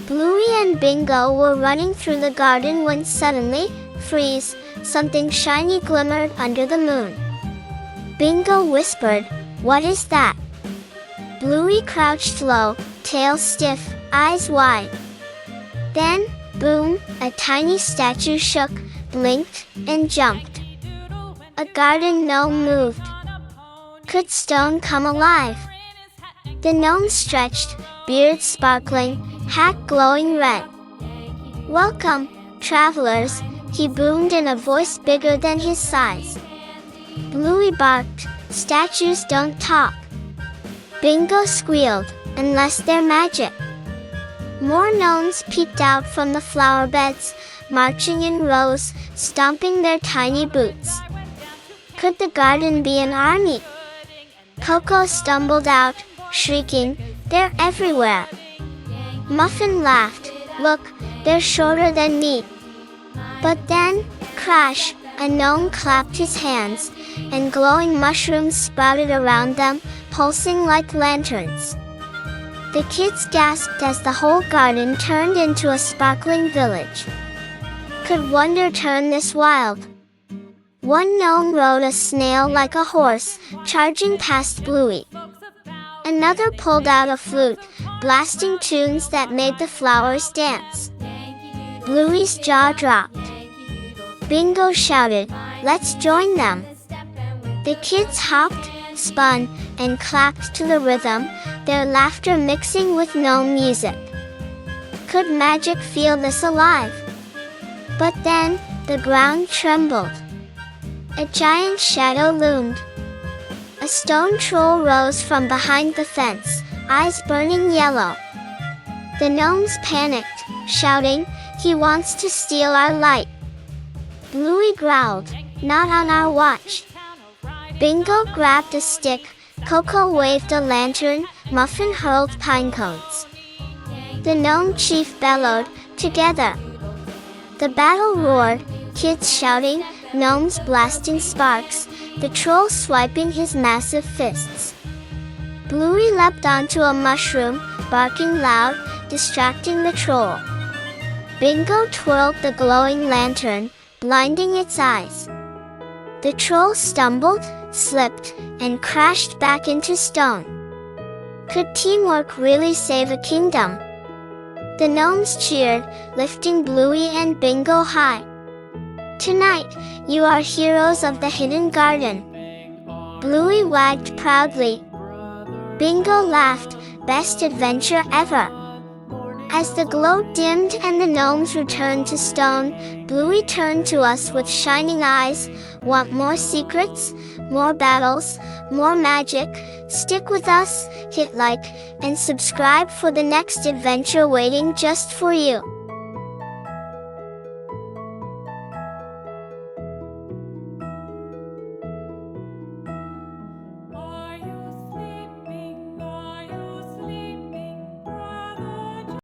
Bluey and Bingo were running through the garden when suddenly, freeze, something shiny glimmered under the moon. Bingo whispered, "What is that?" Bluey crouched low, tail stiff, eyes wide. Then, boom, a tiny statue shook, blinked, and jumped. A garden gnome moved. Could stone come alive? The gnome stretched, beard sparkling, hat glowing red. "Welcome, travelers," he boomed in a voice bigger than his size. Bluey barked, "Statues don't talk." Bingo squealed, "Unless they're magic." More gnomes peeked out from the flower beds, marching in rows, stomping their tiny boots. Could the garden be an army? Coco stumbled out, shrieking, "They're everywhere." Muffin laughed, "Look, they're shorter than me." But then, crash, a gnome clapped his hands, and glowing mushrooms sprouted around them, pulsing like lanterns. The kids gasped as the whole garden turned into a sparkling village. Could wonder turn this wild? One gnome rode a snail like a horse, charging past Bluey. Another pulled out a flute, blasting tunes that made the flowers dance. Bluey's jaw dropped. Bingo shouted, "Let's join them." The kids hopped, spun, and clapped to the rhythm, their laughter mixing with gnome music. Could magic feel this alive? But then, the ground trembled. A giant shadow loomed. A stone troll rose from behind the fence, eyes burning yellow. The gnomes panicked, shouting, "He wants to steal our light." Bluey growled, "Not on our watch." Bingo grabbed a stick, Coco waved a lantern, Muffin hurled pine cones. The gnome chief bellowed, "Together!" The battle roared, kids shouting, gnomes blasting sparks, the troll swiping his massive fists. Bluey leapt onto a mushroom, barking loud, distracting the troll. Bingo twirled the glowing lantern, blinding its eyes. The troll stumbled, slipped, and crashed back into stone. Could teamwork really save a kingdom? The gnomes cheered, lifting Bluey and Bingo high. "Tonight, you are heroes of the hidden garden." Bluey wagged proudly. Bingo laughed, "Best adventure ever." As the glow dimmed and the gnomes returned to stone, Bluey turned to us with shining eyes. "Want more secrets? More battles? More magic? Stick with us, hit like, and subscribe for the next adventure waiting just for you."